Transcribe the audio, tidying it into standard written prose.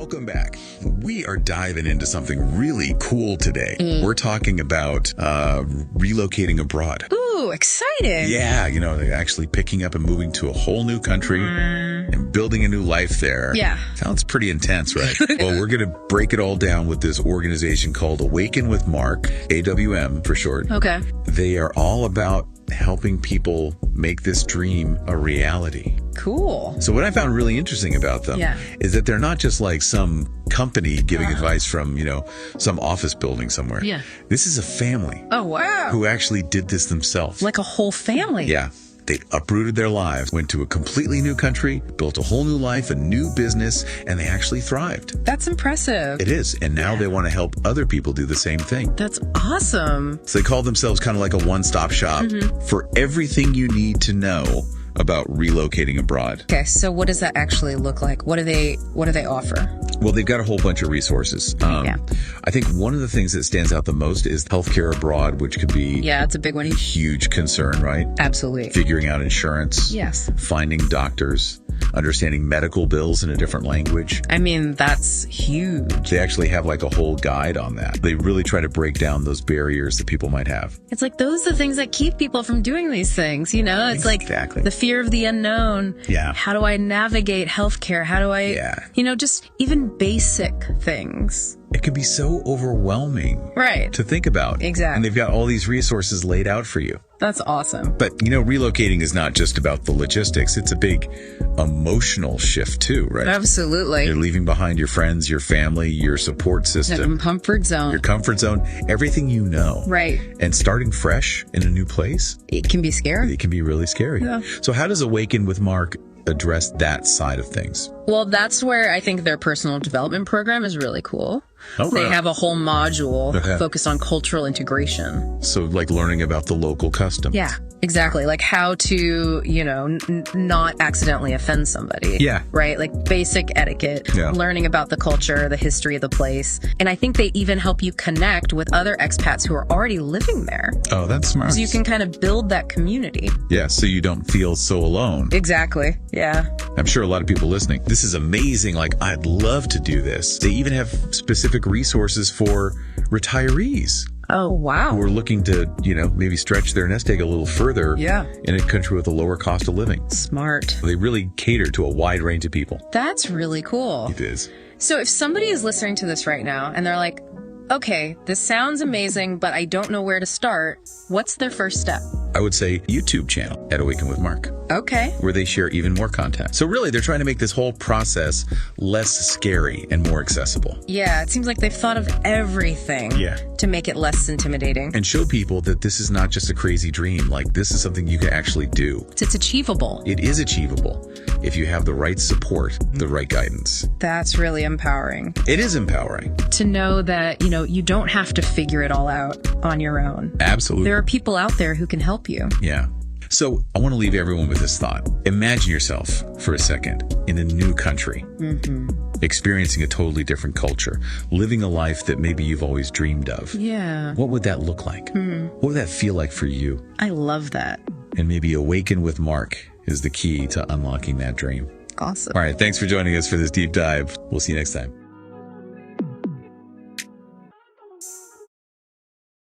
Welcome back. We are diving into something really cool today. We're talking about relocating abroad. Ooh, exciting. Yeah, they're actually picking up and moving to a whole new country and building a new life there. Yeah. Sounds pretty intense, right? Well, we're going to break it all down with this organization called AwakenWithMark, AWM for short. Okay. They are all about helping people make this dream a reality. Cool. So what I found really interesting about them is that they're not just like some company giving advice from, some office building somewhere. Yeah. This is a family. Oh, wow. Who actually did this themselves. Like a whole family. Yeah. They uprooted their lives, went to a completely new country, built a whole new life, a new business, and they actually thrived. That's impressive. It is. And now they want to help other people do the same thing. That's awesome. So they call themselves kind of like a one-stop shop for everything you need to know about relocating abroad. Okay, so what does that actually look like? What do they offer? Well, they've got a whole bunch of resources. I think one of the things that stands out the most is healthcare abroad, which could be it's a big one. a huge concern, right? Absolutely. Figuring out insurance. Yes. Finding doctors, understanding medical bills in a different language. I mean, that's huge. They actually have like a whole guide on that. They really try to break down those barriers that people might have. It's like those are the things that keep people from doing these things, It's Exactly. like the fear of the unknown. Yeah. How do I navigate healthcare? How do I, just even basic things. It can be so overwhelming to think about. Exactly. And they've got all these resources laid out for you. That's awesome. But, relocating is not just about the logistics. It's a big emotional shift too, right? Absolutely. You're leaving behind your friends, your family, your support system. Comfort zone. Your comfort zone, everything you know. Right. And starting fresh in a new place. It can be scary. It can be really scary. Yeah. So how does Awaken with Mark address that side of things? Well, that's where I think their personal development program is really cool. Oh, they have a whole module focused on cultural integration. So like learning about the local customs. Yeah, exactly. Like how to, not accidentally offend somebody. Yeah. Right? Like basic etiquette, learning about the culture, the history of the place. And I think they even help you connect with other expats who are already living there. Oh, that's smart. So you can kind of build that community. Yeah, so you don't feel so alone. Exactly. Yeah. I'm sure a lot of people listening, this is amazing. Like, I'd love to do this. They even have specific resources for retirees. Oh, wow. Who are looking to, maybe stretch their nest egg a little further in a country with a lower cost of living. Smart. They really cater to a wide range of people. That's really cool. It is. So if somebody is listening to this right now and they're like, okay, this sounds amazing, but I don't know where to start, what's their first step? I would say YouTube channel at Awaken with Mark. Okay. Where they share even more content. So really, they're trying to make this whole process less scary and more accessible. Yeah, it seems like they've thought of everything to make it less intimidating. And show people that this is not just a crazy dream. Like, this is something you can actually do. It's achievable. It is achievable if you have the right support, the right guidance. That's really empowering. It is empowering. To know that, you don't have to figure it all out on your own. Absolutely. There are people out there who can help you. Yeah. So I want to leave everyone with this thought. Imagine yourself for a second in a new country, experiencing a totally different culture, living a life that maybe you've always dreamed of. Yeah. What would that look like? What would that feel like for you? I love that. And maybe Awaken with Mark is the key to unlocking that dream. Awesome. All right. Thanks for joining us for this deep dive. We'll see you next time.